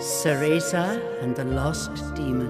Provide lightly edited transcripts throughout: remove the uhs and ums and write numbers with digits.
Cereza and the Lost Demon.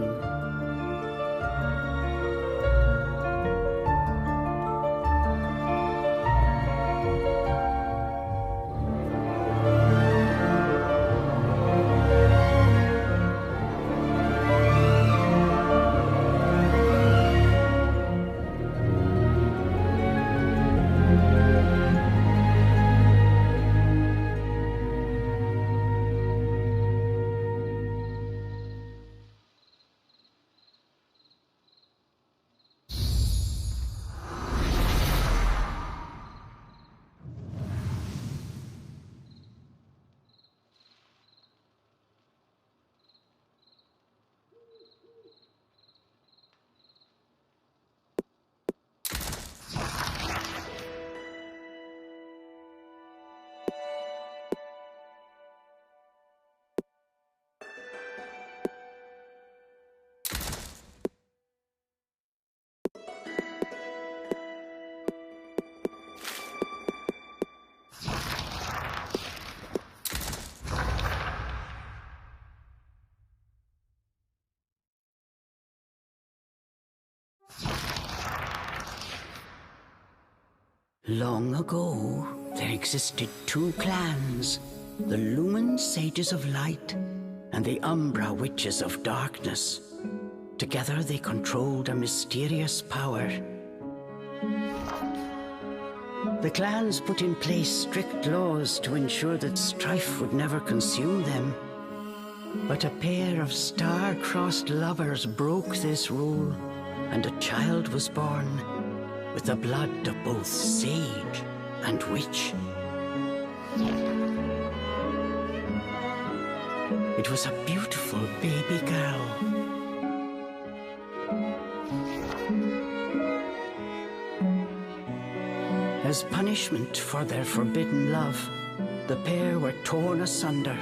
Long ago, there existed two clans, the Lumen Sages of Light and the Umbra Witches of Darkness. Together they controlled a mysterious power. The clans put in place strict laws to ensure that strife would never consume them. But a pair of star-crossed lovers broke this rule, and a child was born, with the blood of both sage and witch. It was a beautiful baby girl. As punishment for their forbidden love, the pair were torn asunder.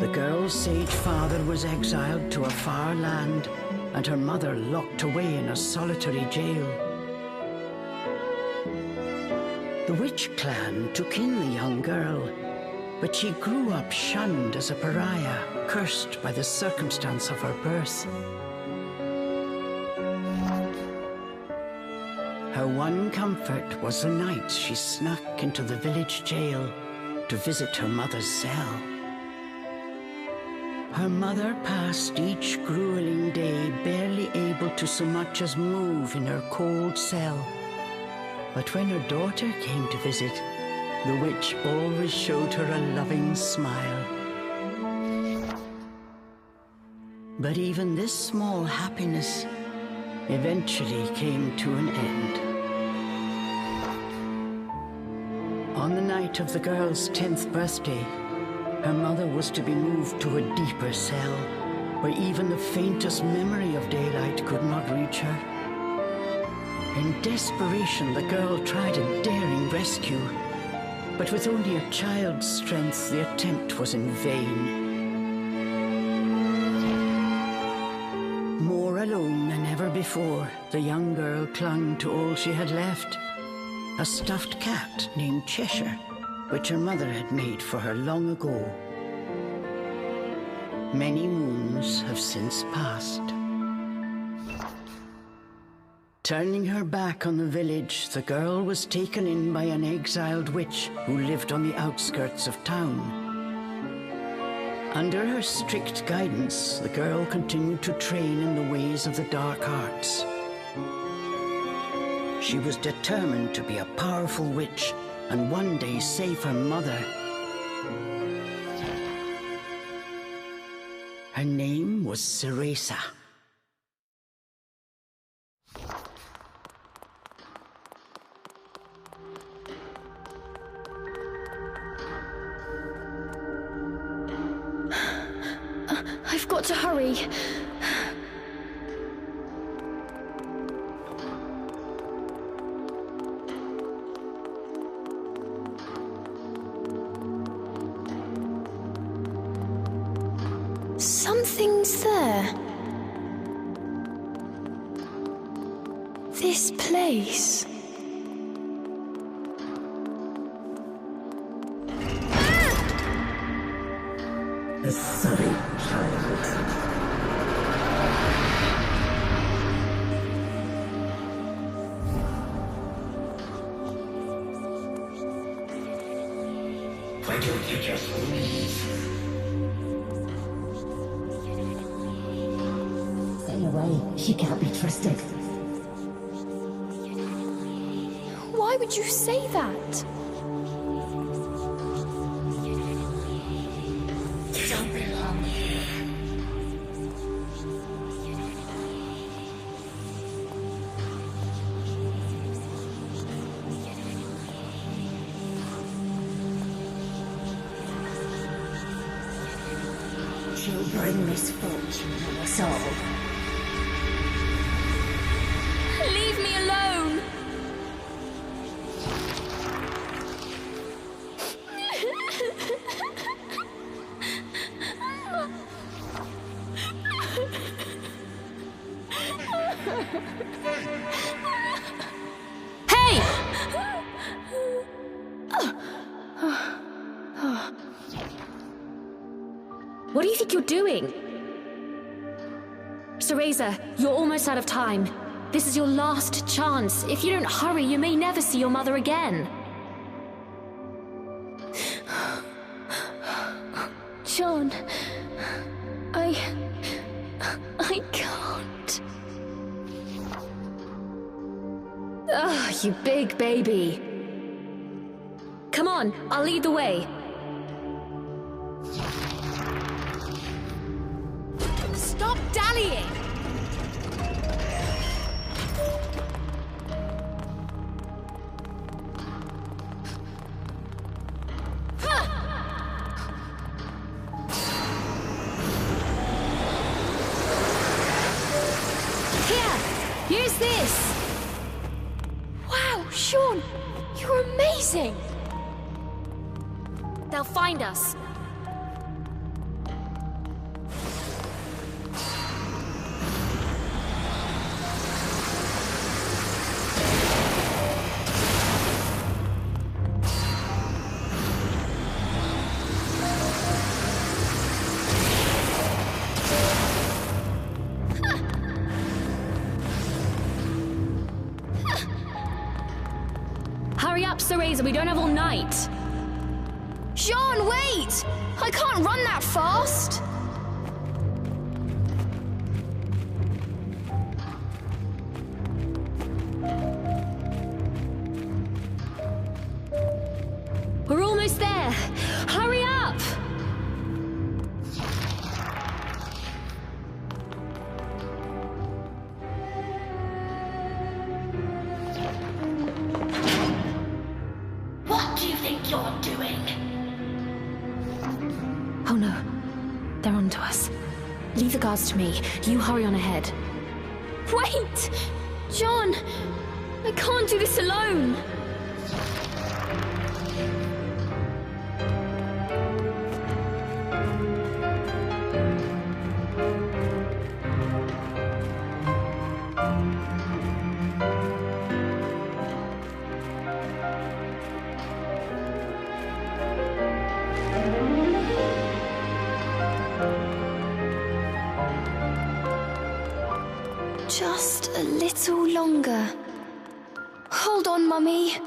The girl's sage father was exiled to a far land, and her mother locked away in a solitary jail. The witch clan took in the young girl, but she grew up shunned as a pariah, cursed by the circumstance of her birth. Her one comfort was the night she snuck into the village jail to visit her mother's cell. Her mother passed each grueling day barely able to so much as move in her cold cell. But when her daughter came to visit, the witch always showed her a loving smile. But even this small happiness eventually came to an end. On the night of the girl's 10th birthday, her mother was to be moved to a deeper cell, where even the faintest memory of daylight could not reach her. In desperation, the girl tried a daring rescue, but with only a child's strength, the attempt was in vain. More alone than ever before, the young girl clung to all she had left, a stuffed cat named Cheshire, which her mother had made for her long ago. Many moons have since passed. Turning her back on the village, the girl was taken in by an exiled witch who lived on the outskirts of town. Under her strict guidance, the girl continued to train in the ways of the dark arts. She was determined to be a powerful witch and one day save her mother. Her name was Cereza. I've got to hurry. Something's there. This place... The sorry child. Why don't you just leave? Stay away. She can't be trusted. Why would you say that? You don't belong here. She'll bring misfortune on us all. Leave me alone! Hey! What do you think you're doing? Cereza, you're almost out of time. This is your last chance. If you don't hurry, you may never see your mother again. John, I can't. Ah, you big baby. Come on, I'll lead the way. Stop dallying! Use this! Wow, Sean! You're amazing! They'll find us. Hurry up, Cereza, we don't have all night. Jean, wait! I can't run that fast! We're almost there! Hurry up! What do you think you're doing? Oh no, they're onto us. Leave the guards to me. You hurry on ahead. Wait! John! I can't do this alone! Just a little longer. Hold on, Mummy.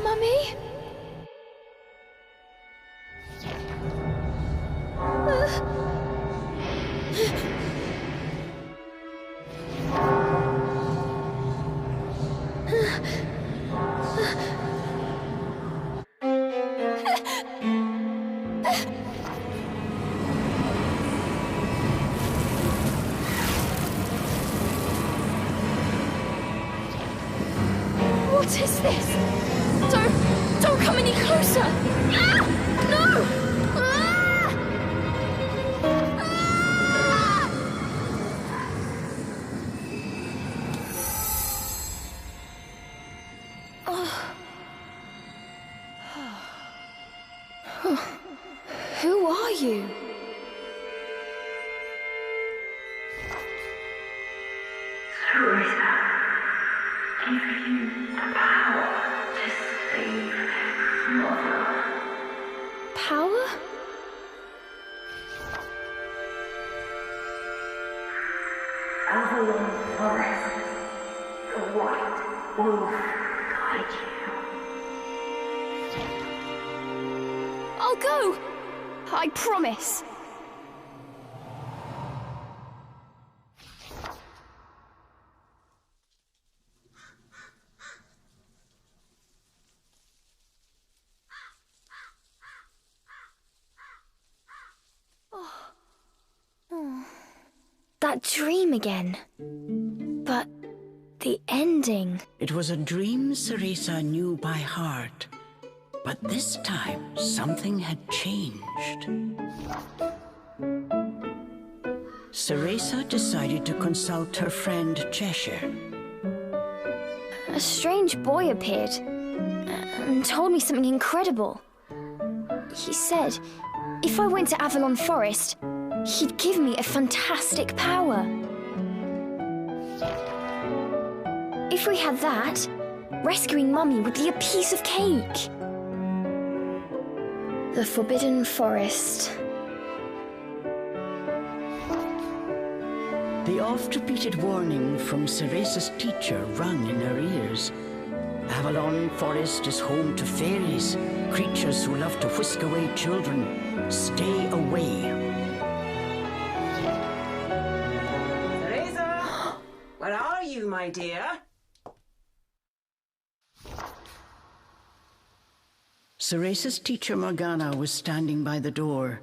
Mummy? What is this? Don't come any closer! Ah! No! Ah! Ah! Who are you? Cereza, give you the power to save Mother. Power? Avalon Forest, the white wolf guide you. I'll go! I promise. That dream again. But the ending... It was a dream Cereza knew by heart. But this time, something had changed. Cereza decided to consult her friend Cheshire. A strange boy appeared and told me something incredible. He said if I went to Avalon Forest, he'd give me a fantastic power. If we had that, rescuing Mummy would be a piece of cake. The Forbidden Forest. The oft-repeated warning from Cereza's teacher rung in her ears. Avalon Forest is home to fairies, creatures who love to whisk away children. Stay away. Cereza! Where are you, my dear? Cereza's teacher Morgana was standing by the door,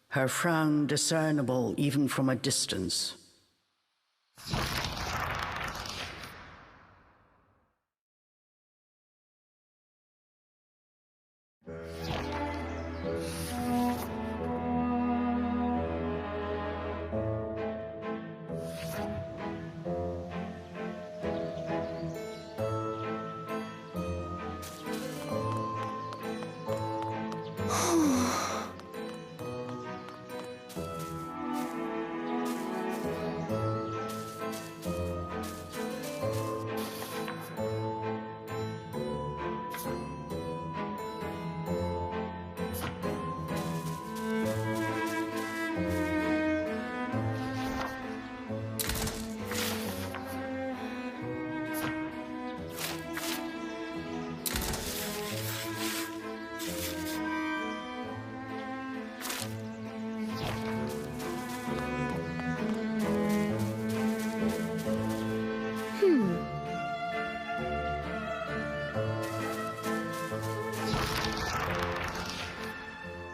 her frown discernible even from a distance.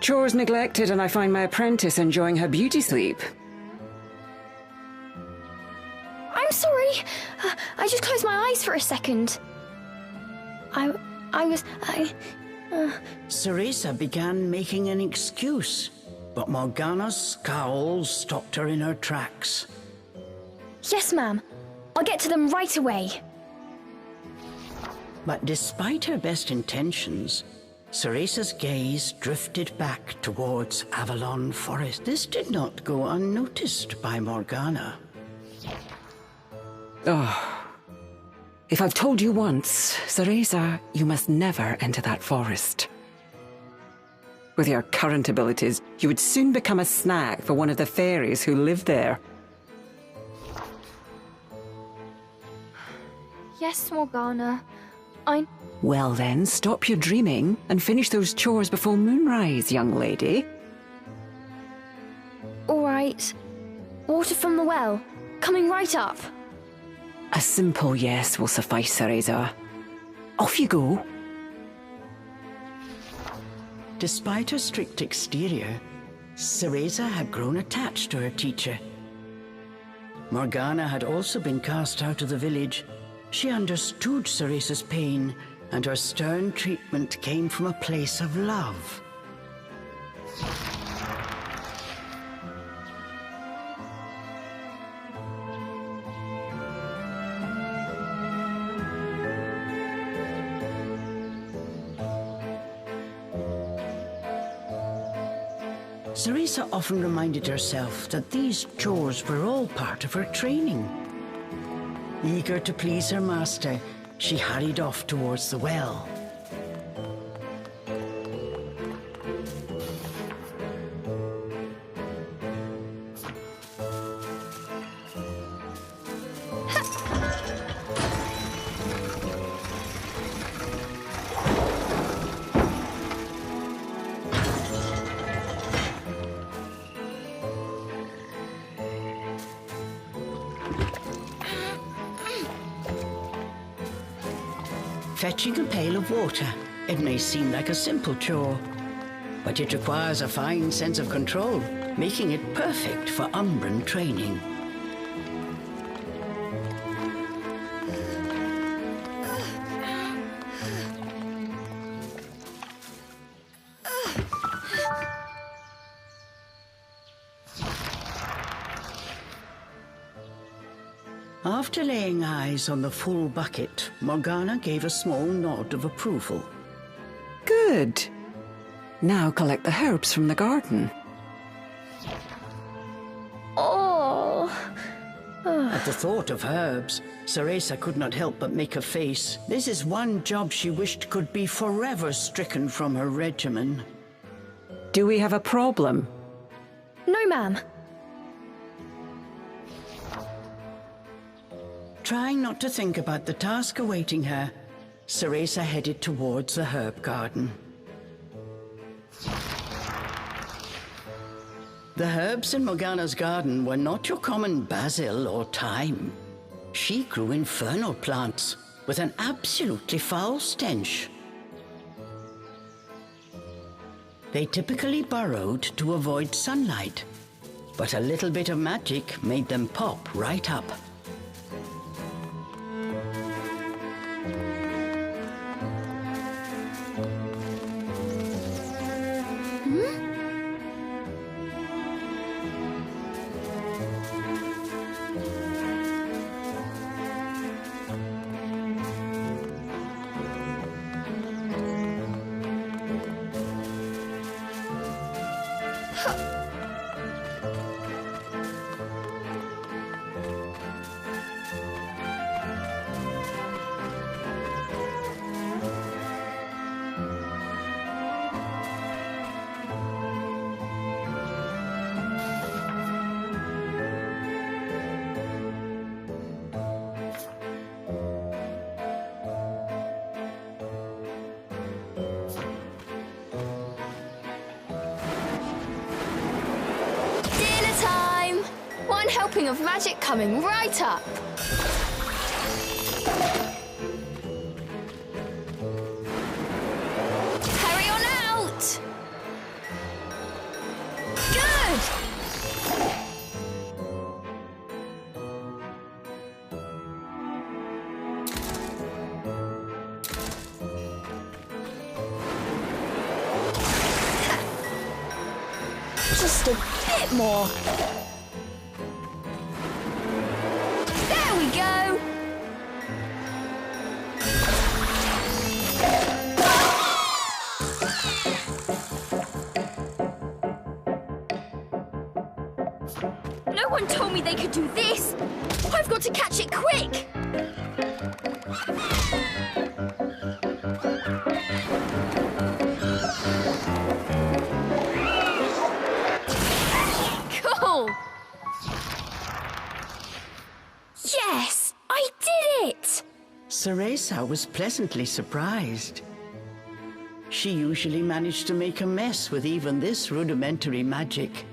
Chores neglected, and I find my apprentice enjoying her beauty sleep. I'm sorry. I just closed my eyes for a second. Cereza began making an excuse, but Morgana's scowl stopped her in her tracks. Yes, ma'am. I'll get to them right away. But despite her best intentions, Cereza's gaze drifted back towards Avalon Forest. This did not go unnoticed by Morgana. Oh. If I've told you once, Cereza, you must never enter that forest. With your current abilities, you would soon become a snack for one of the fairies who live there. Yes, Morgana. Well then, stop your dreaming and finish those chores before moonrise, young lady. All right. Water from the well. Coming right up. A simple yes will suffice, Cereza. Off you go. Despite her strict exterior, Cereza had grown attached to her teacher. Morgana had also been cast out of the village. She understood Cereza's pain, and her stern treatment came from a place of love. Cereza often reminded herself that these chores were all part of her training. Eager to please her master, she hurried off towards the well. Fetching a pail of water. It may seem like a simple chore, but it requires a fine sense of control, making it perfect for Umbran training. After laying eyes on the full bucket, Morgana gave a small nod of approval. Good. Now collect the herbs from the garden. Oh. At the thought of herbs, Cereza could not help but make a face. This is one job she wished could be forever stricken from her regimen. Do we have a problem? No, ma'am. Trying not to think about the task awaiting her, Cereza headed towards the herb garden. The herbs in Morgana's garden were not your common basil or thyme. She grew infernal plants with an absolutely foul stench. They typically burrowed to avoid sunlight, but a little bit of magic made them pop right up. One helping of magic coming right up. Hurry on out! Good! Just a bit more. There we go! No one told me they could do this! I've got to catch it quick! Cool! Yes! I did it! Cereza was pleasantly surprised. She usually managed to make a mess with even this rudimentary magic.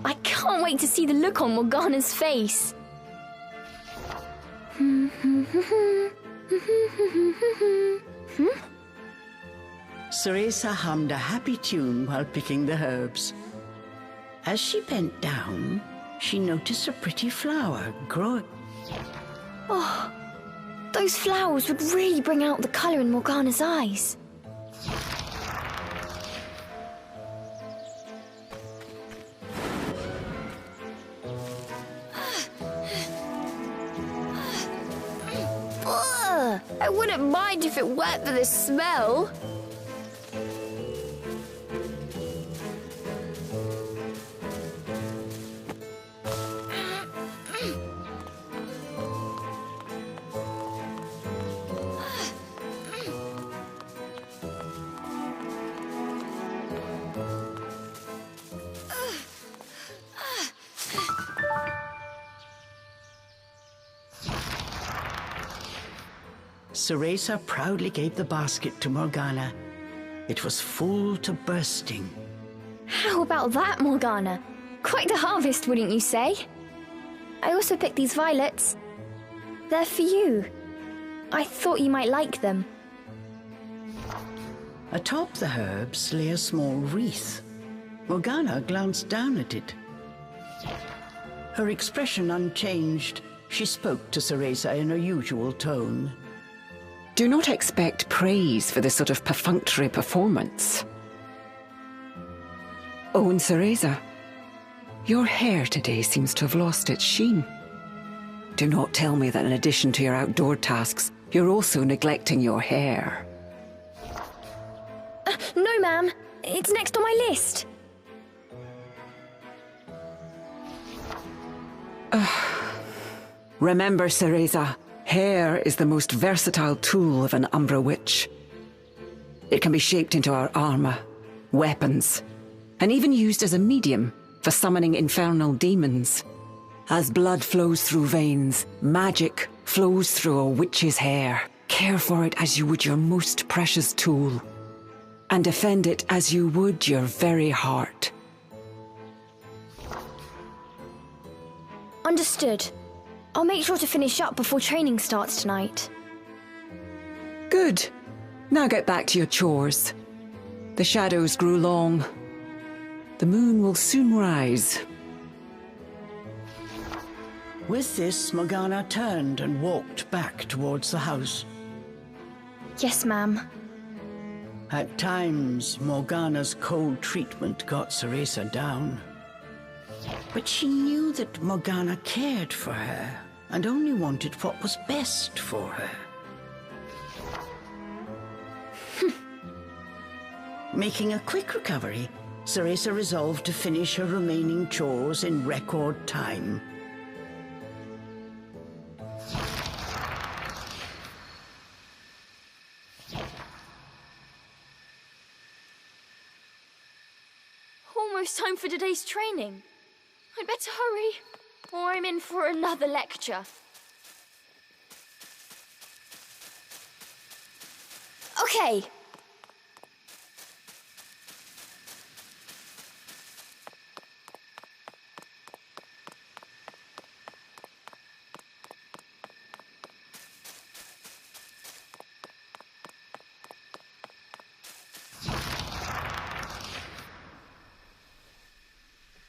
I can't wait to see the look on Morgana's face. Cereza hummed a happy tune while picking the herbs. As she bent down, she noticed a pretty flower growing. Oh, those flowers would really bring out the colour in Morgana's eyes. I wouldn't mind if it weren't for the smell. Cereza proudly gave the basket to Morgana. It was full to bursting. How about that, Morgana? Quite the harvest, wouldn't you say? I also picked these violets. They're for you. I thought you might like them. Atop the herbs lay a small wreath. Morgana glanced down at it. Her expression unchanged, she spoke to Cereza in her usual tone. Do not expect praise for this sort of perfunctory performance. Oh, and Cereza, your hair today seems to have lost its sheen. Do not tell me that in addition to your outdoor tasks, you're also neglecting your hair. No, ma'am. It's next on my list. Remember, Cereza, hair is the most versatile tool of an Umbra witch. It can be shaped into our armor, weapons, and even used as a medium for summoning infernal demons. As blood flows through veins, magic flows through a witch's hair. Care for it as you would your most precious tool, and defend it as you would your very heart. Understood. I'll make sure to finish up before training starts tonight. Good. Now get back to your chores. The shadows grew long. The moon will soon rise. With this, Morgana turned and walked back towards the house. Yes, ma'am. At times, Morgana's cold treatment got Cereza down. But she knew that Morgana cared for her and only wanted what was best for her. Making a quick recovery, Cereza resolved to finish her remaining chores in record time. Almost time for today's training. I'd better hurry, or I'm in for another lecture. Okay.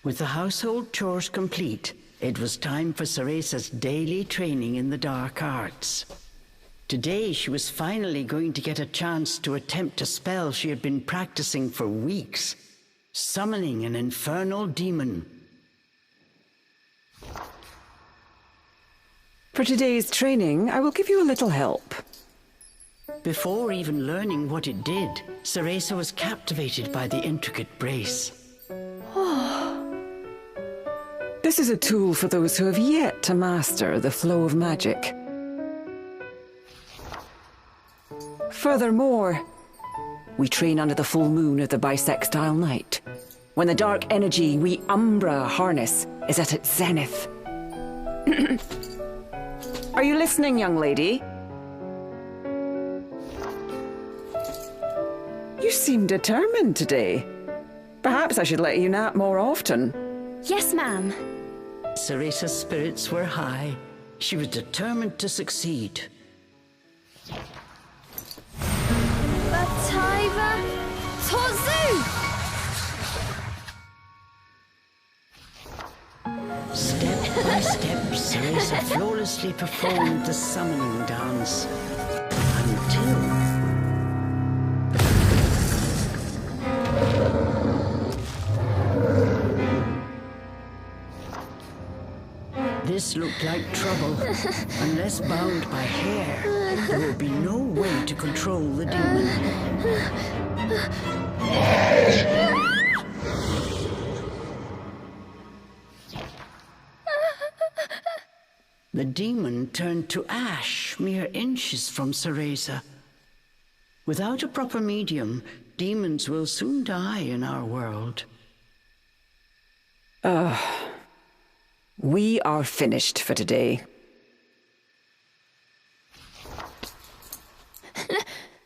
With the household chores complete, it was time for Cereza's daily training in the dark arts. Today, she was finally going to get a chance to attempt a spell she had been practicing for weeks, summoning an infernal demon. For today's training, I will give you a little help. Before even learning what it did, Cereza was captivated by the intricate brace. This is a tool for those who have yet to master the flow of magic. Furthermore, we train under the full moon of the bisextile night, when the dark energy we Umbra harness is at its zenith. Are you listening, young lady? You seem determined today. Perhaps I should let you nap more often. Yes, ma'am. Cereza's spirits were high. She was determined to succeed. Bataiva Tozu! Step Step by step, Cereza flawlessly performed the summoning dance until... This looked like trouble. Unless bound by hair, there would be no way to control the demon. The demon turned to ash mere inches from Cereza. Without a proper medium, demons will soon die in our world. We are finished for today.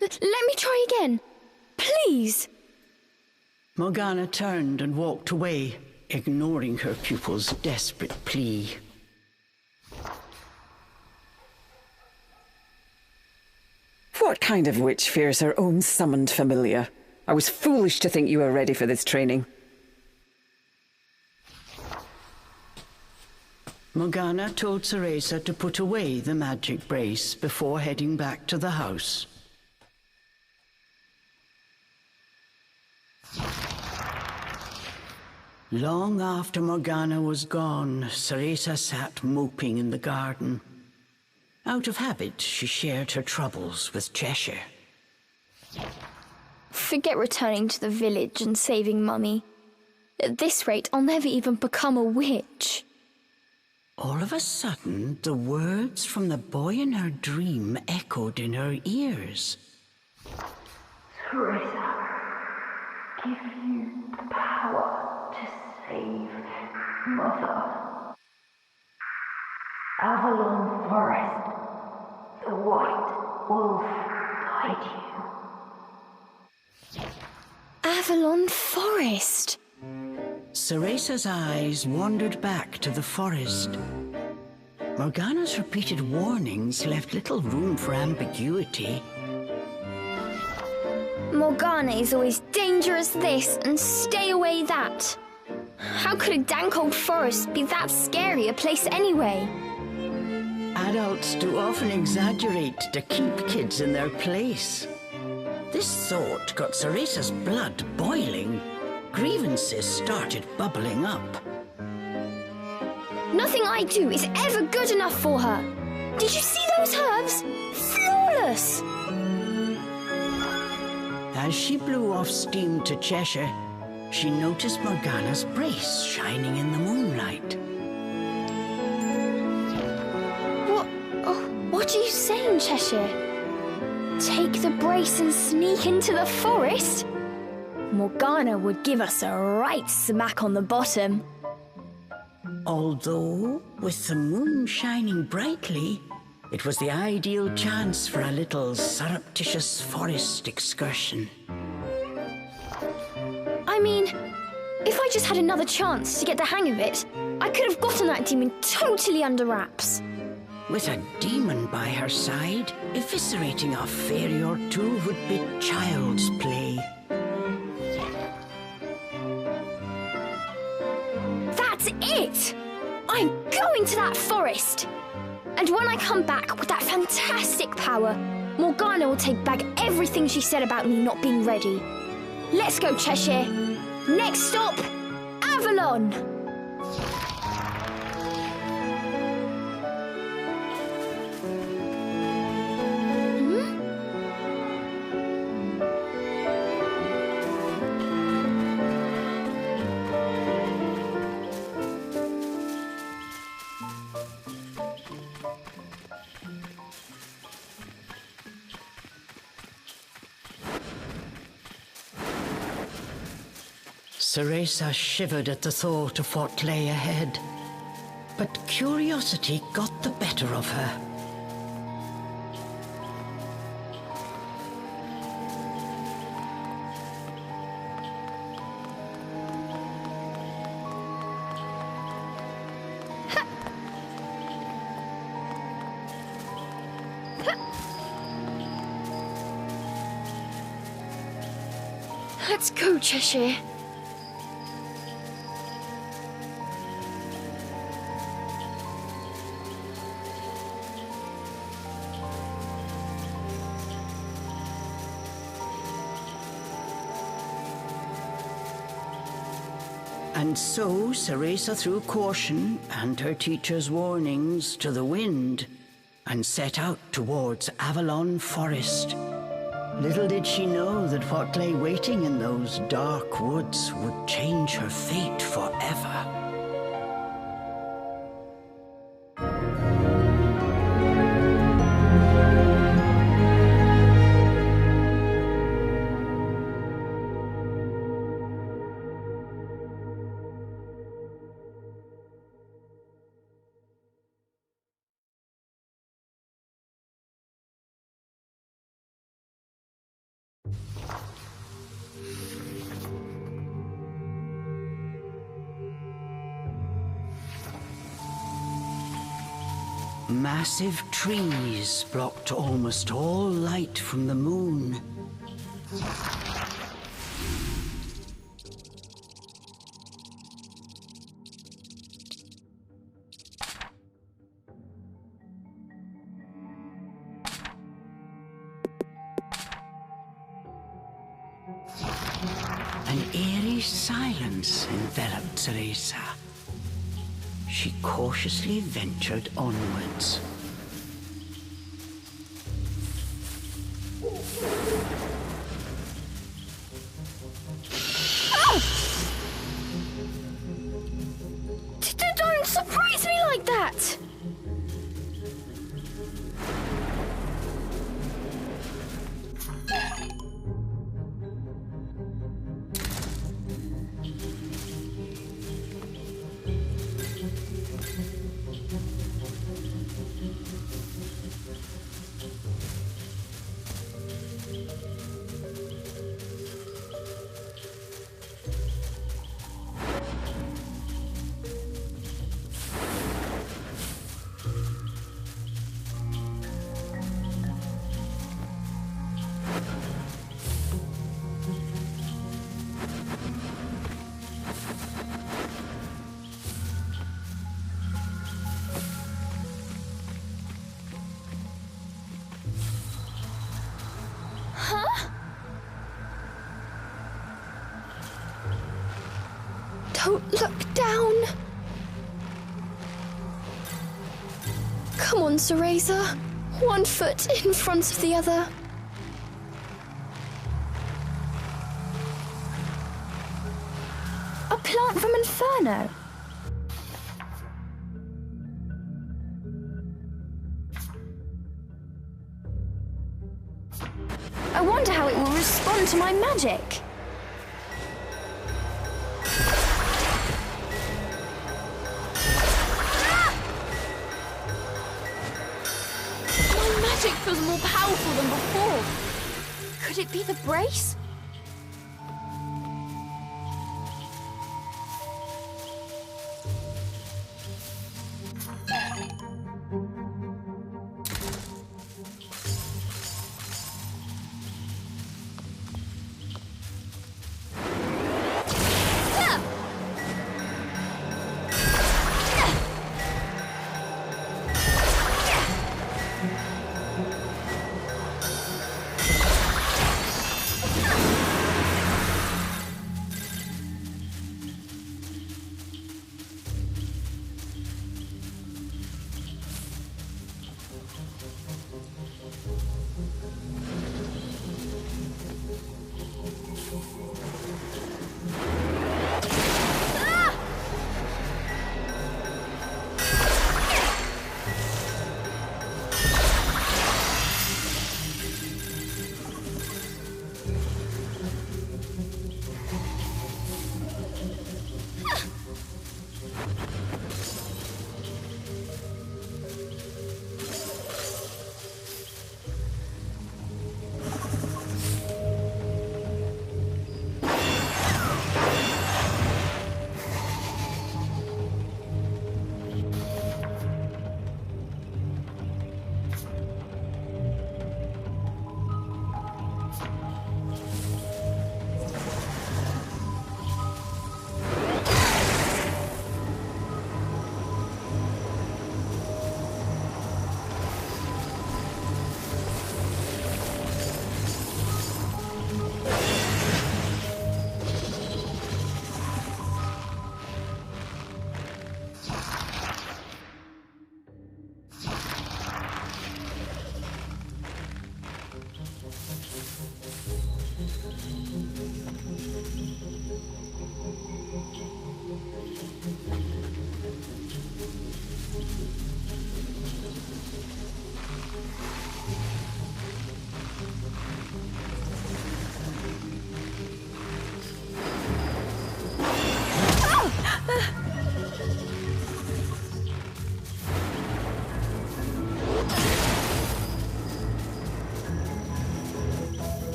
Let me try again. Please. Morgana turned and walked away, ignoring her pupil's desperate plea. What kind of witch fears her own summoned familiar? I was foolish to think you were ready for this training. Morgana told Cereza to put away the magic brace before heading back to the house. Long after Morgana was gone, Cereza sat moping in the garden. Out of habit, she shared her troubles with Cheshire. Forget returning to the village and saving Mummy. At this rate, I'll never even become a witch. All of a sudden, the words from the boy in her dream echoed in her ears. Cereza, give you the power to save Mother. Avalon Forest, the White Wolf guide you. Avalon Forest. Cereza's eyes wandered back to the forest. Morgana's repeated warnings left little room for ambiguity. Morgana is always dangerous this and stay away that. How could a dank old forest be that scary a place anyway? Adults do often exaggerate to keep kids in their place. This thought got Cereza's blood boiling. Grievances started bubbling up. Nothing I do is ever good enough for her. Did you see those herbs? Flawless! As she blew off steam to Cheshire, she noticed Morgana's brace shining in the moonlight. What are you saying, Cheshire? Take the brace and sneak into the forest? Morgana would give us a right smack on the bottom. Although, with the moon shining brightly, it was the ideal chance for a little surreptitious forest excursion. I mean, if I just had another chance to get the hang of it, I could have gotten that demon totally under wraps. With a demon by her side, eviscerating a fairy or two would be child's play. That's it! I'm going to that forest! And when I come back with that fantastic power, Morgana will take back everything she said about me not being ready. Let's go, Cheshire. Next stop, Avalon! Cereza shivered at the thought of what lay ahead, but curiosity got the better of her. Let's go, Cheshire. And so Cereza threw caution and her teacher's warnings to the wind and set out towards Avalon Forest. Little did she know that what lay waiting in those dark woods would change her fate forever. Massive trees blocked almost all light from the moon. An eerie silence enveloped Cereza. She cautiously ventured onwards. Don't surprise me like that! Don't look down. Come on, Cereza. One foot in front of the other. A plant from Inferno. I wonder how it will respond to my magic. Magic feels more powerful than before. Could it be the brace?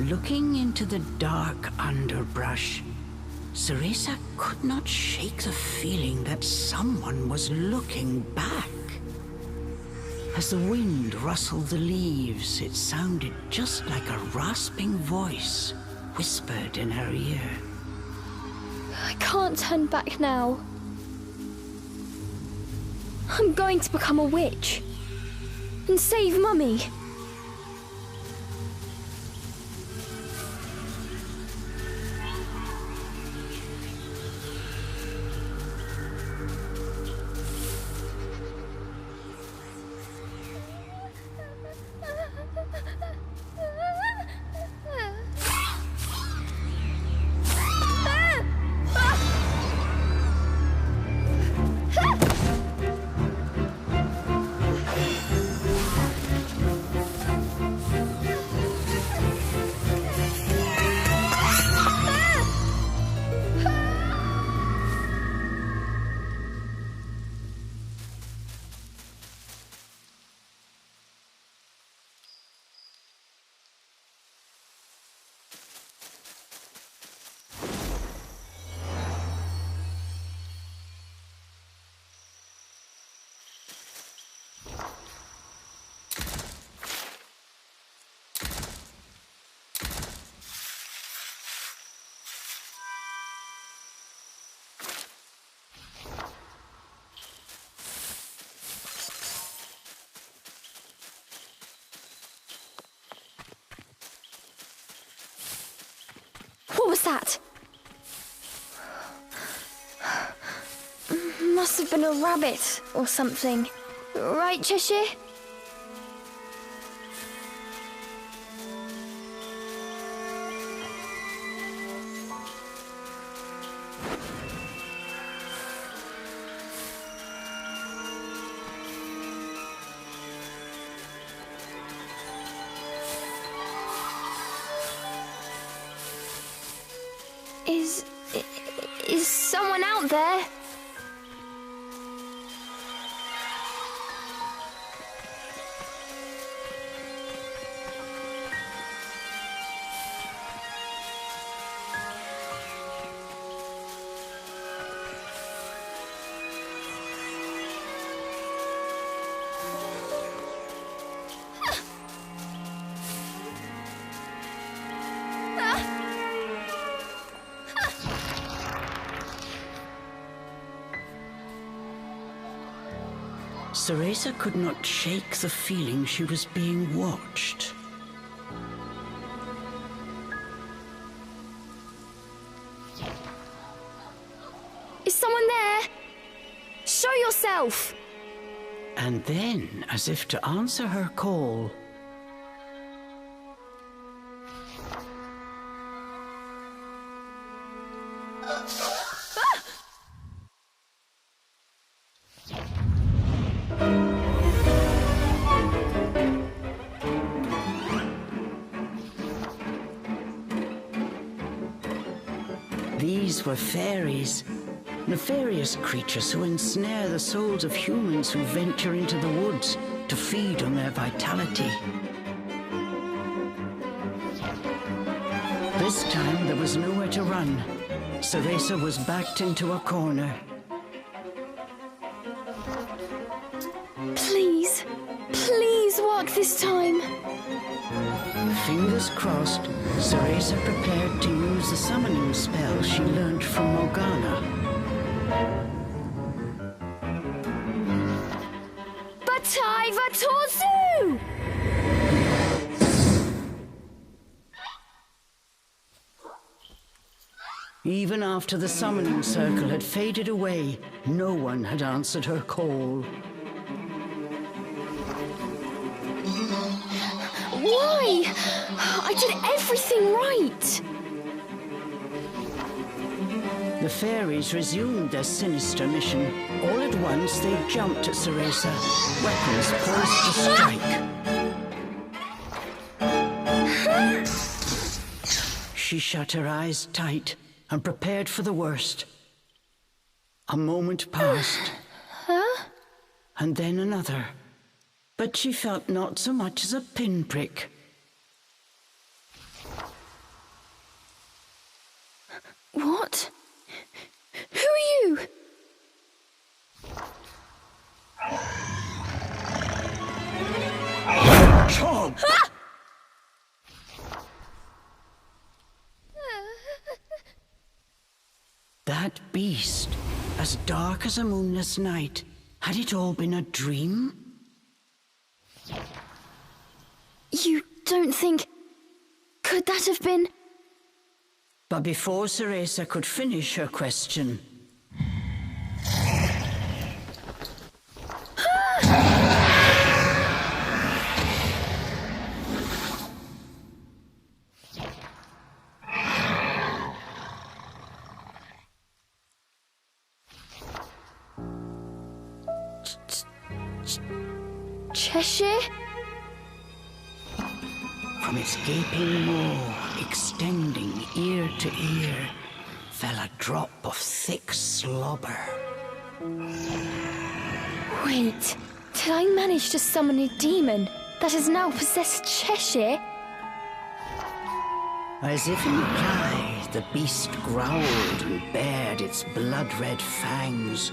Looking into the dark underbrush, Cereza could not shake the feeling that someone was looking back. As the wind rustled the leaves, it sounded just like a rasping voice whispered in her ear. I can't turn back now. I'm going to become a witch and save Mummy. What was that? Must have been a rabbit or something. Right, Cheshire? Is someone out there? Cereza could not shake the feeling she was being watched. Is someone there? Show yourself! And then, as if to answer her call, these were fairies, nefarious creatures who ensnare the souls of humans who venture into the woods to feed on their vitality. This time there was nowhere to run. Cereza was backed into a corner. luck this time. Fingers crossed, Cereza prepared to use the summoning spell she learned from Morgana. Batai Vatozu! Even after the summoning circle had faded away, no one had answered her call. Why? I did everything right! The fairies resumed their sinister mission. All at once, they jumped at Cereza, weapons poised to strike. She shut her eyes tight and prepared for the worst. A moment passed, and then another, but she felt not so much as a pinprick. What? Who are you? Chomp! That beast, as dark as a moonless night, had it all been a dream? You don't think... Could that have been... But before Cereza could finish her question... Cheshire? From its gaping maw, extending ear to ear, fell a drop of thick slobber. Wait, did I manage to summon a demon that has now possessed Cheshire? As if in reply, the beast growled and bared its blood-red fangs.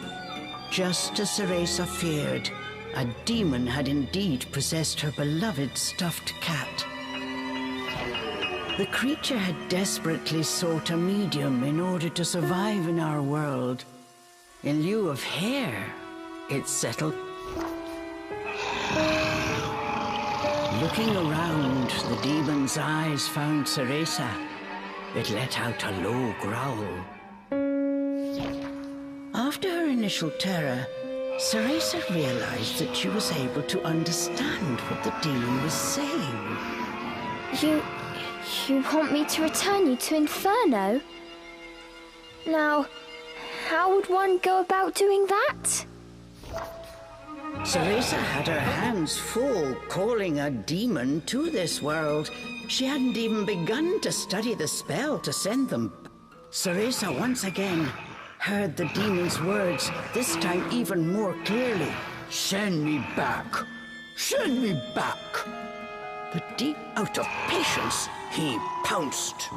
Just as Cereza feared, a demon had indeed possessed her beloved stuffed cat. The creature had desperately sought a medium in order to survive in our world. In lieu of hair, it settled. Looking around, the demon's eyes found Cereza. It let out a low growl. After her initial terror, Cereza realized that she was able to understand what the demon was saying. You want me to return you to Inferno? Now, how would one go about doing that? Cereza had her hands full calling a demon to this world. She hadn't even begun to study the spell to send them. Cereza once again heard the demon's words, this time even more clearly. Send me back! Send me back! But deep out of patience, he pounced.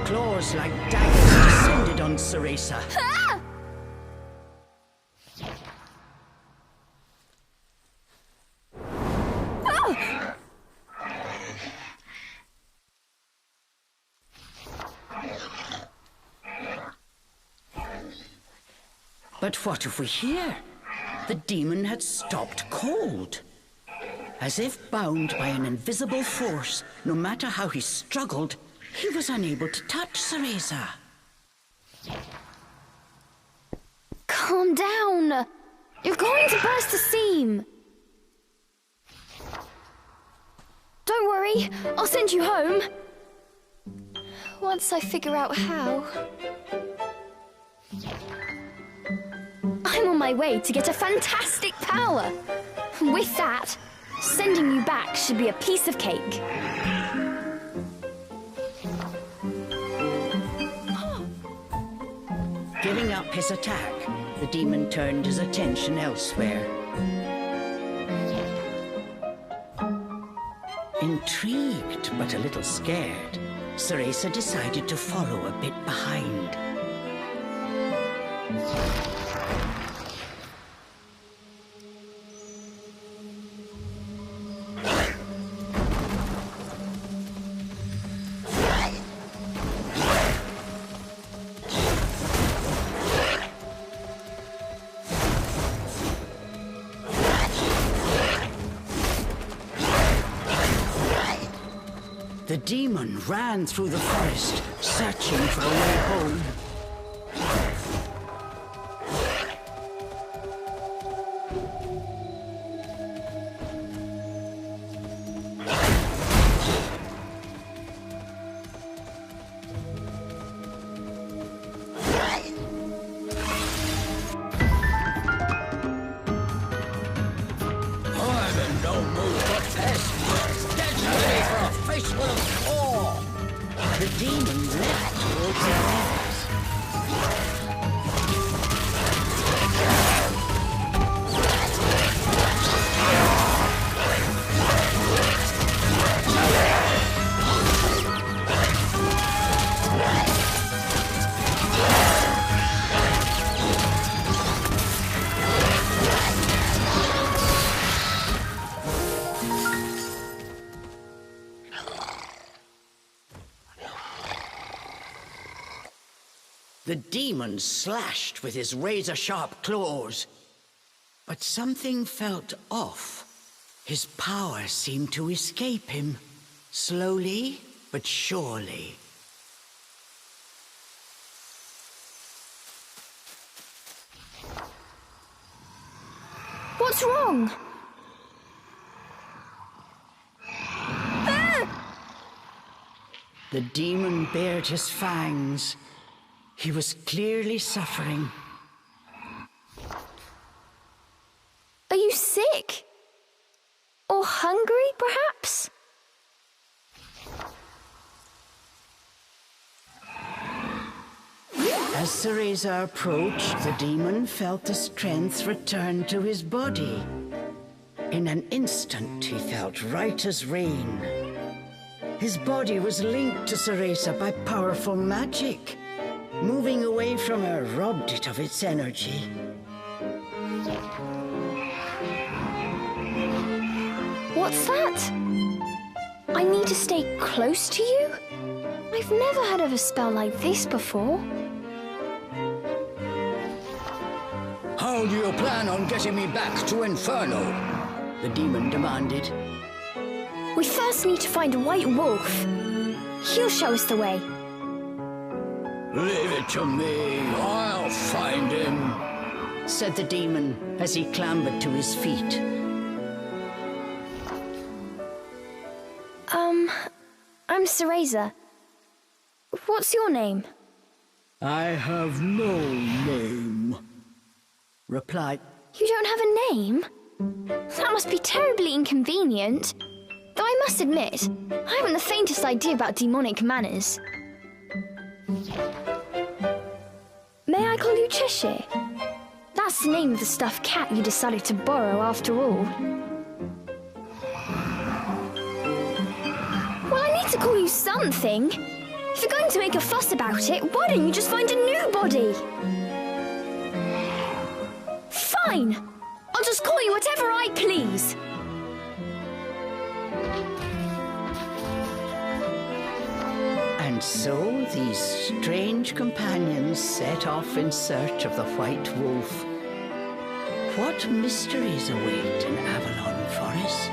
Claws like daggers descended on Cereza. Ah! Oh! But what if we hear? The demon had stopped cold. As if bound by an invisible force, no matter how he struggled, he was unable to touch Cereza. Calm down. You're going to burst a seam. Don't worry, I'll send you home. Once I figure out how. I'm on my way to get a fantastic power. With that, sending you back should be a piece of cake. Giving up his attack, the demon turned his attention elsewhere. Intrigued, but a little scared, Cereza decided to follow a bit behind. The demon ran through the forest, searching for a way home. I'm in no mood for this. Get ready for a face full of claw. The demon leapt towards the others. The demon slashed with his razor-sharp claws. But something felt off. His power seemed to escape him, slowly but surely. What's wrong? The demon bared his fangs. He was clearly suffering. Are you sick? Or hungry, perhaps? As Cereza approached, the demon felt the strength return to his body. In an instant, he felt right as rain. His body was linked to Cereza by powerful magic. Moving away from her robbed it of its energy. What's that? I need to stay close to you? I've never heard of a spell like this before. How do you plan on getting me back to Inferno? The demon demanded. We first need to find a white wolf. He'll show us the way. Leave it to me. I'll find him, said the demon as he clambered to his feet. I'm Cereza. What's your name? I have no name, replied. You don't have a name? That must be terribly inconvenient. Though I must admit, I haven't the faintest idea about demonic manners. May I call you Cheshire? That's the name of the stuffed cat you decided to borrow after all. Well, I need to call you something. If you're going to make a fuss about it, why don't you just find a new body? Fine! I'll just call you whatever I please. And so these strange companions set off in search of the White Wolf. What mysteries await in Avalon Forest?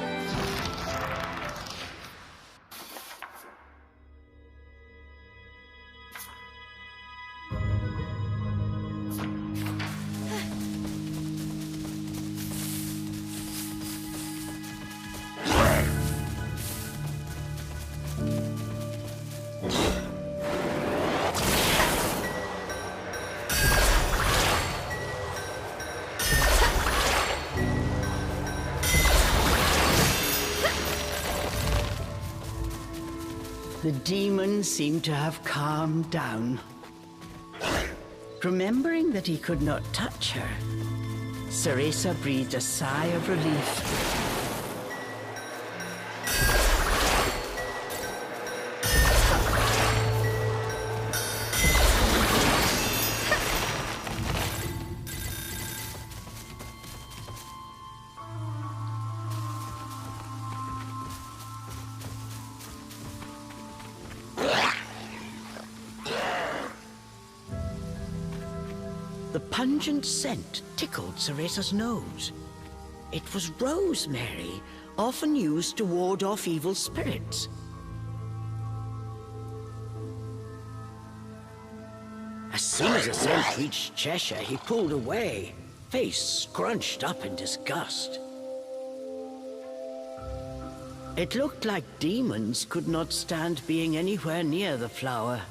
The demon seemed to have calmed down. Remembering that he could not touch her, Cereza breathed a sigh of relief. The pungent scent tickled Cereza's nose. It was rosemary, often used to ward off evil spirits. As soon as the scent reached Cheshire, he pulled away, face scrunched up in disgust. It looked like demons could not stand being anywhere near the flower.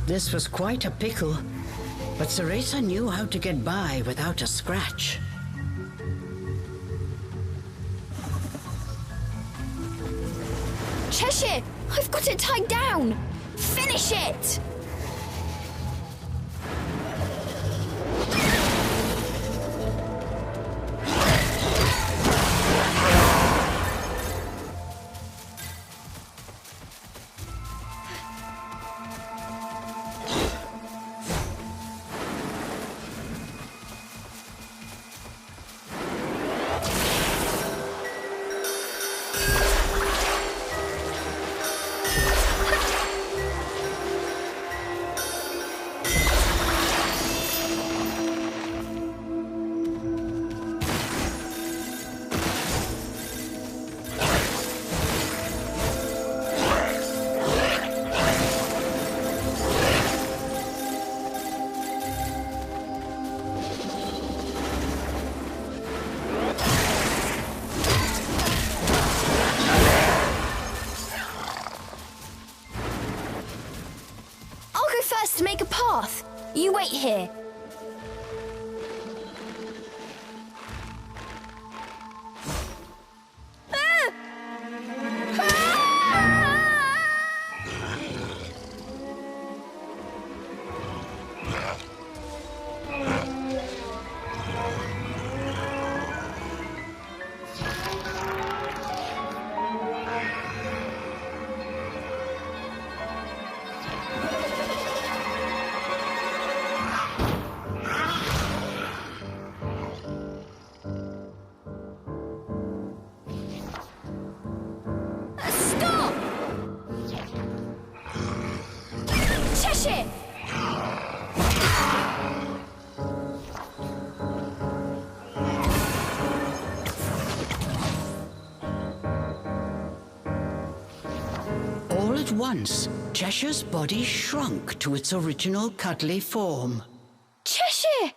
This was quite a pickle, but Cereza knew how to get by without a scratch. Cheshire! I've got it tied down! Finish it! To make a path. You wait here. All at once, Cheshire's body shrunk to its original cuddly form. Cheshire!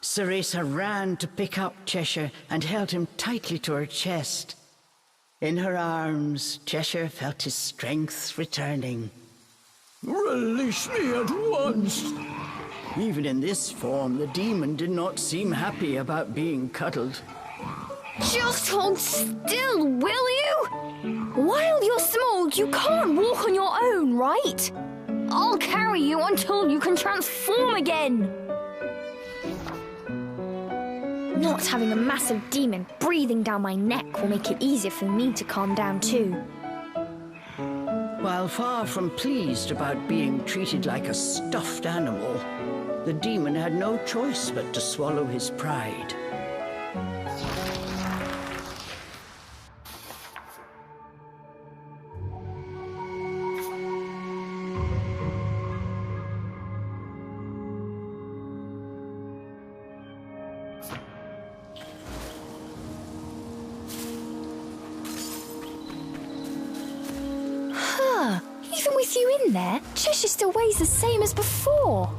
Cereza ran to pick up Cheshire and held him tightly to her chest. In her arms, Cheshire felt his strength returning. Release me at once! Even in this form, the demon did not seem happy about being cuddled. Just hold still, will you? While you're small, you can't walk on your own, right? I'll carry you until you can transform again. Not having a massive demon breathing down my neck will make it easier for me to calm down too. While far from pleased about being treated like a stuffed animal, the demon had no choice but to swallow his pride. Even with you in there, Cheshire still weighs the same as before.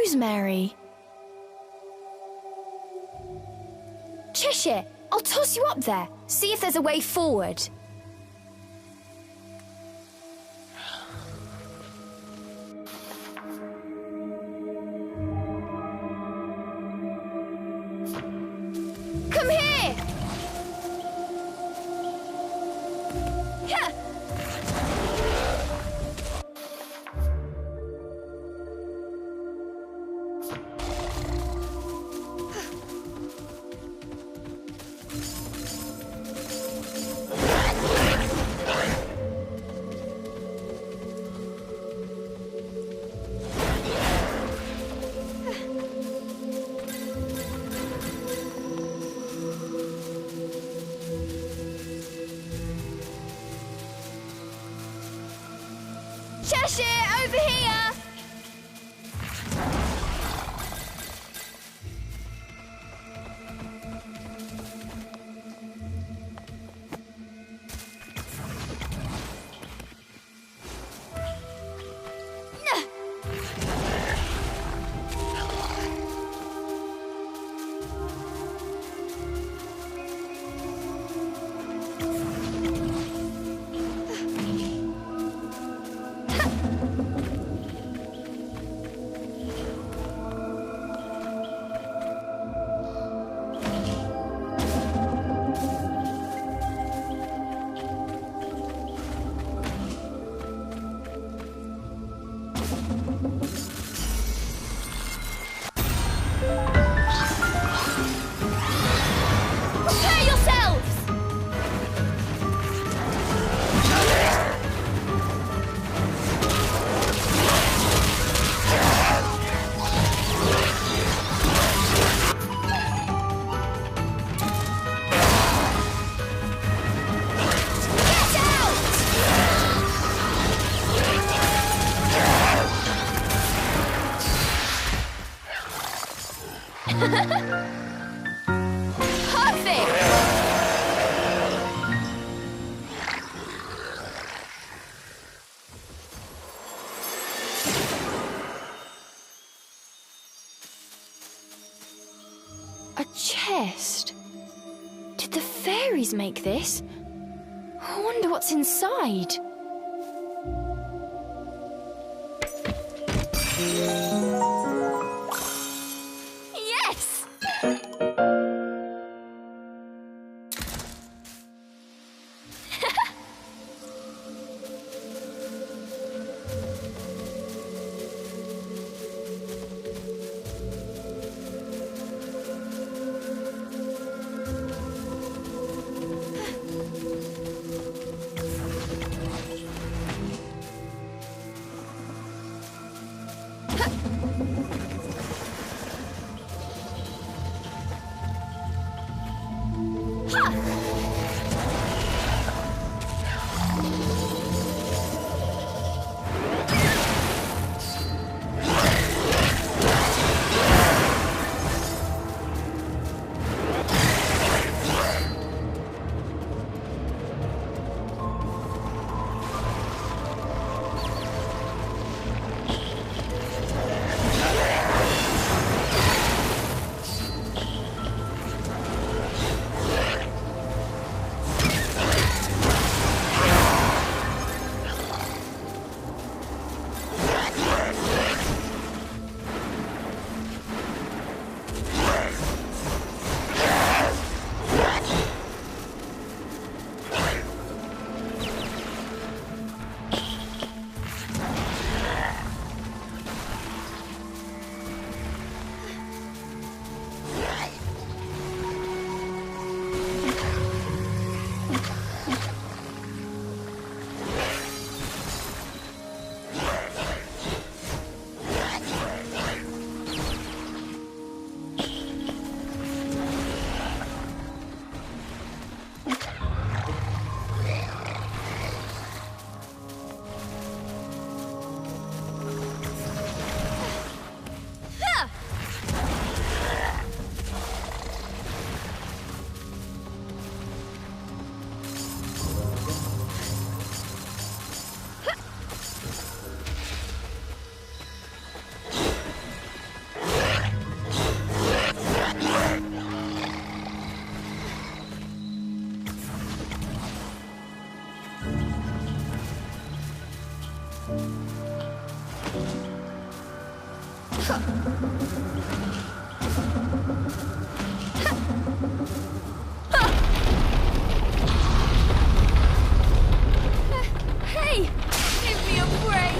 Rosemary. Cheshire, I'll toss you up there. See if there's a way forward. Come here! Cheshire, over here! Perfect! A chest? Did the fairies make this? I wonder what's inside. Yes! Hey! Give me a break!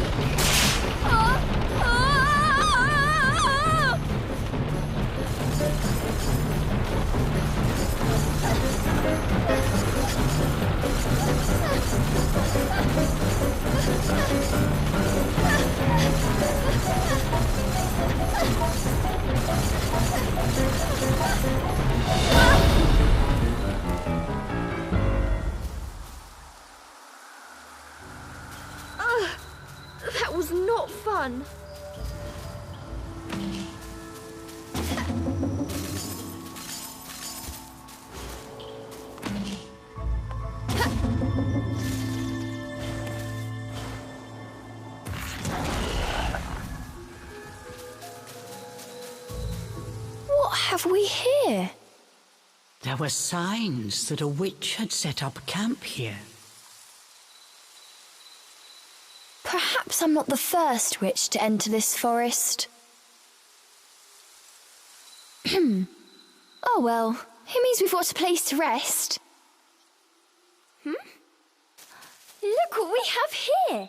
Oh! That was not fun. What have we here? There were signs that a witch had set up camp here. Perhaps I'm not the first witch to enter this forest. Oh well, it means we've got a place to rest. Look what we have here!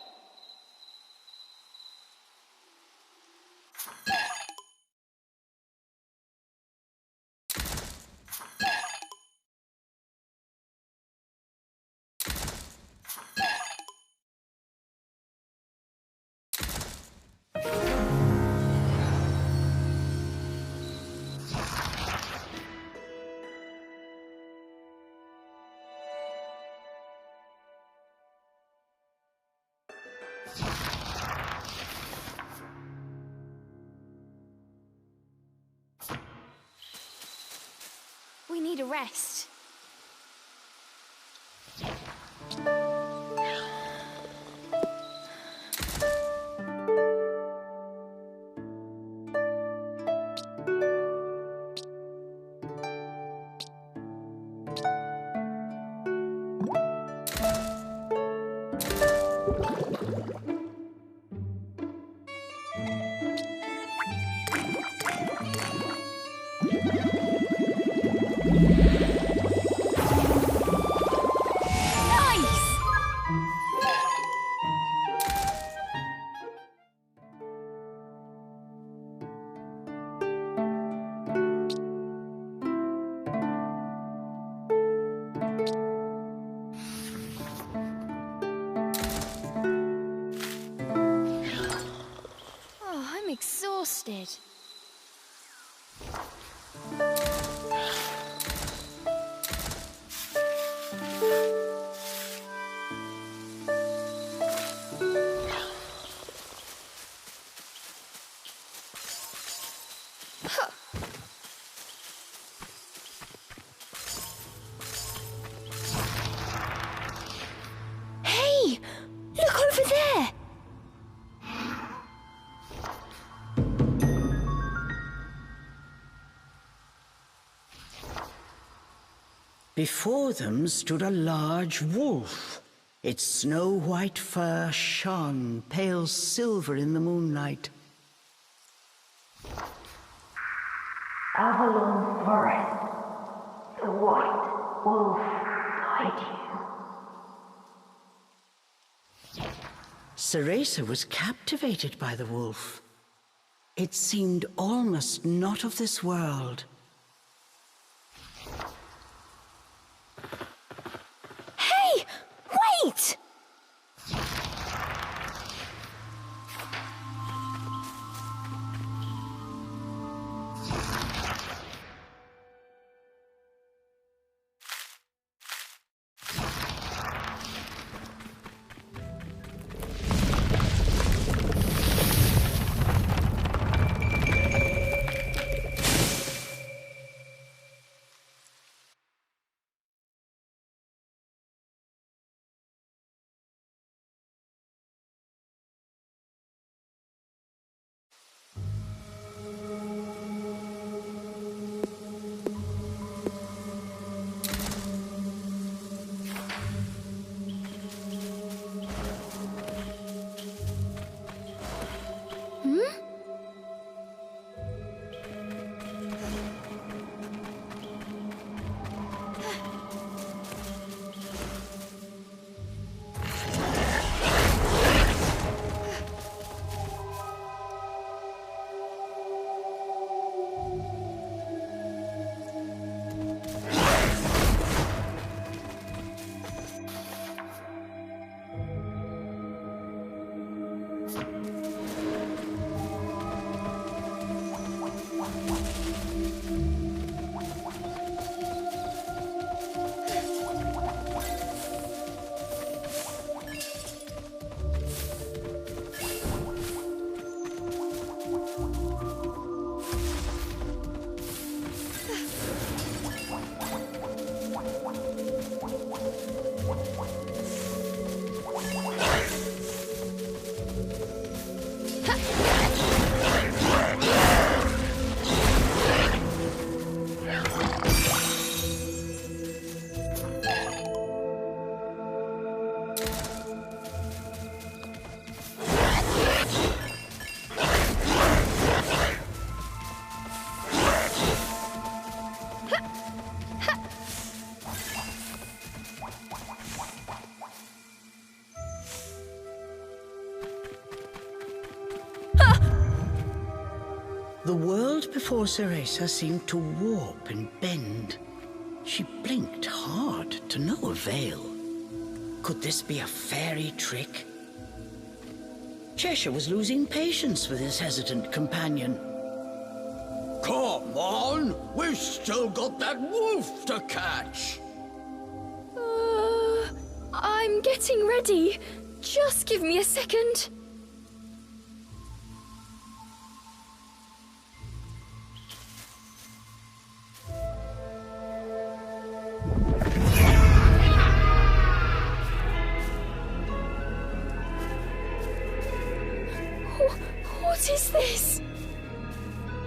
need a rest. Exhausted. Hey! Look over there! Before them stood a large wolf. Its snow-white fur shone pale silver in the moonlight. Avalon Forest, the white wolf guide you. Cereza was captivated by the wolf. It seemed almost not of this world. Hey! Wait! The world before Cereza seemed to warp and bend. She blinked hard to no avail. Could this be a fairy trick? Cheshire was losing patience with his hesitant companion. Come on! We've still got that wolf to catch! I'm getting ready. Just give me a second.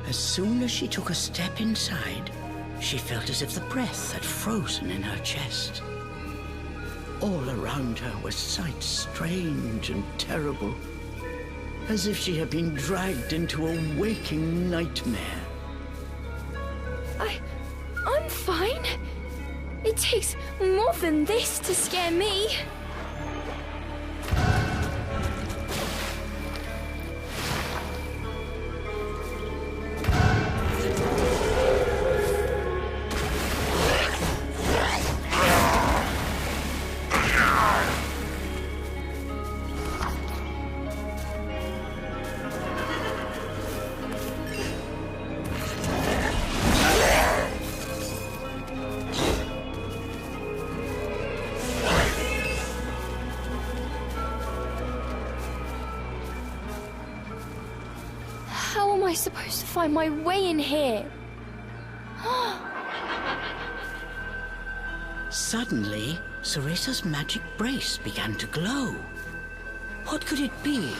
As soon as she took a step inside, she felt as if the breath had frozen in her chest. All around her were sights strange and terrible, as if she had been dragged into a waking nightmare. I'm fine. It takes more than this to scare me. How am I supposed to find my way in here? Suddenly, Cereza's magic brace began to glow. What could it be?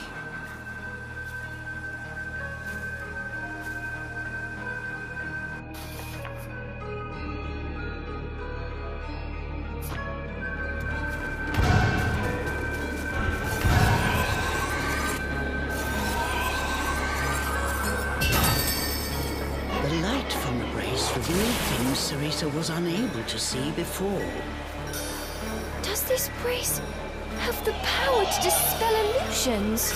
The light from the brace revealed things Cereza was unable to see before. Does this brace have the power to dispel illusions?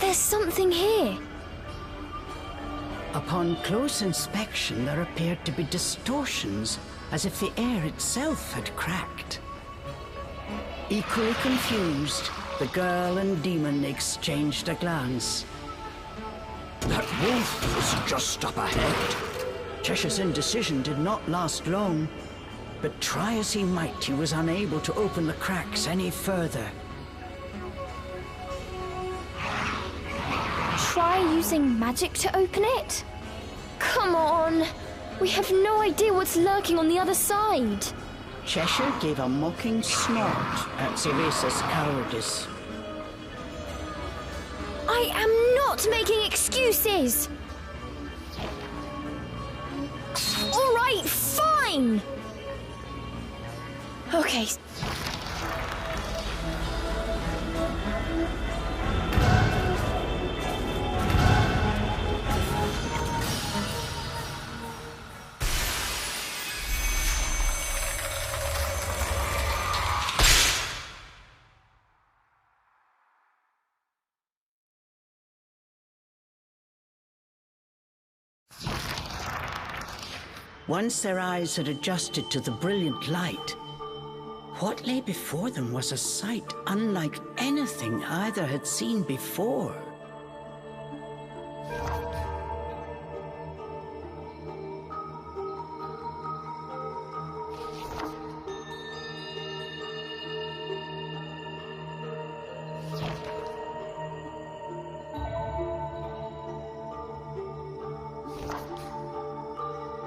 There's something here. Upon close inspection, there appeared to be distortions, as if the air itself had cracked. Equally confused, the girl and demon exchanged a glance. That wolf was just up ahead. Cheshire's indecision did not last long, but try as he might, he was unable to open the cracks any further. Try using magic to open it? Come on! We have no idea what's lurking on the other side. Cheshire gave a mocking snort at Cereza's cowardice. I am not making excuses! All right, fine! Okay. Once their eyes had adjusted to the brilliant light, what lay before them was a sight unlike anything either had seen before.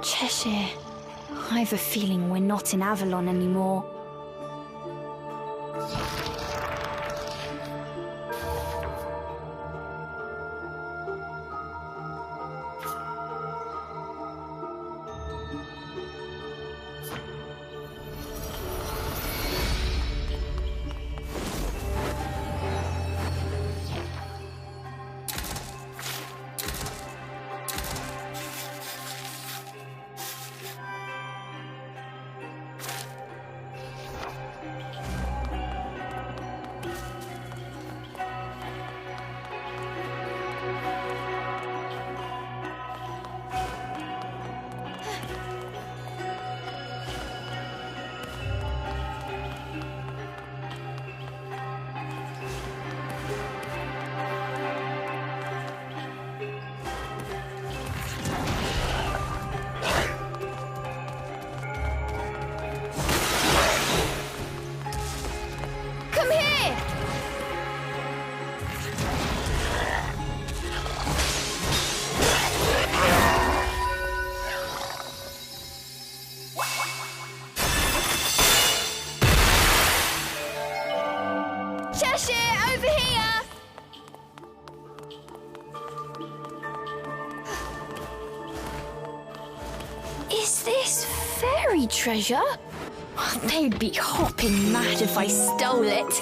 Cheshire, I have a feeling we're not in Avalon anymore. Cheshire, over here! Is this fairy treasure? They'd be hopping mad if I stole it.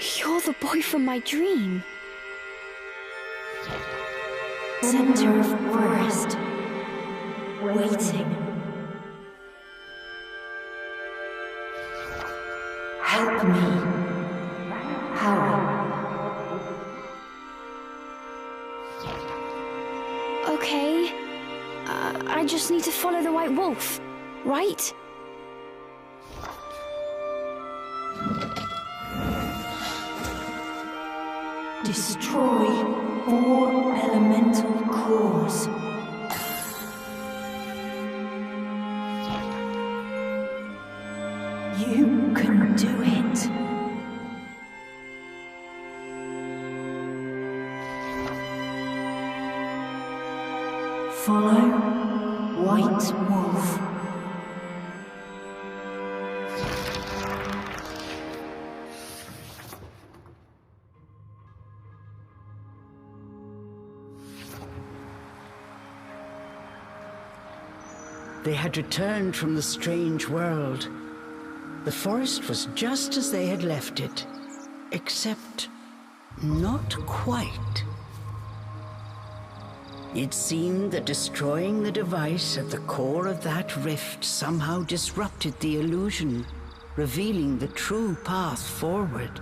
You're the boy from my dream. Center of forest. Waiting. Help me. Hurry. Okay. I just need to follow the White Wolf, right? Destroy 4 elemental cores. You can do it. Follow White Wolf. They had returned from the strange world. The forest was just as they had left it, except not quite. It seemed that destroying the device at the core of that rift somehow disrupted the illusion, revealing the true path forward.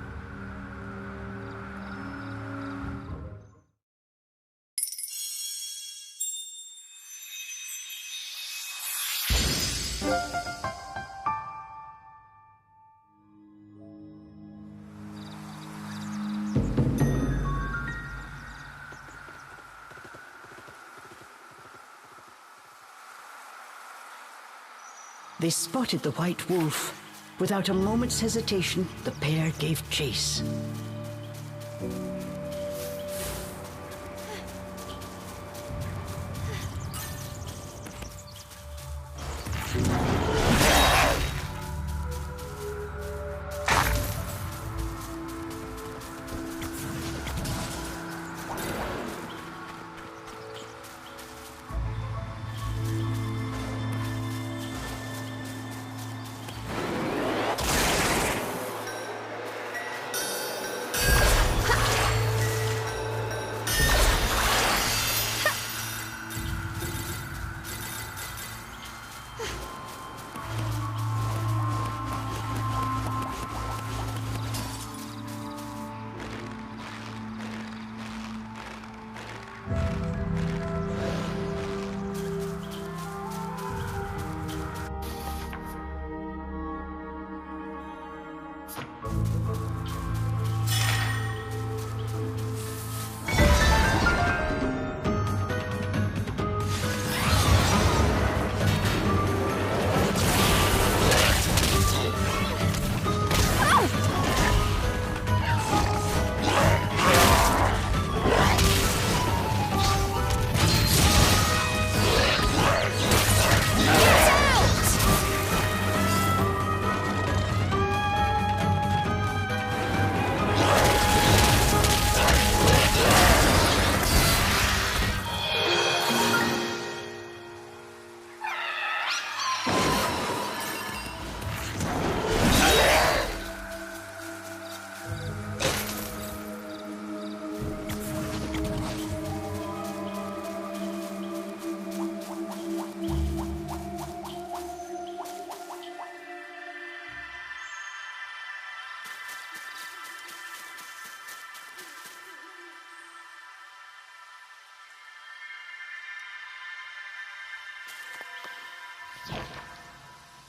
They spotted the White Wolf. Without a moment's hesitation, the pair gave chase.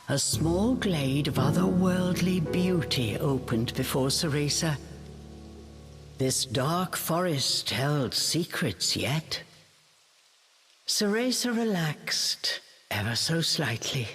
A small glade of otherworldly beauty opened before Cereza. This dark forest held secrets yet. Cereza relaxed, ever so slightly.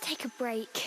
take a break.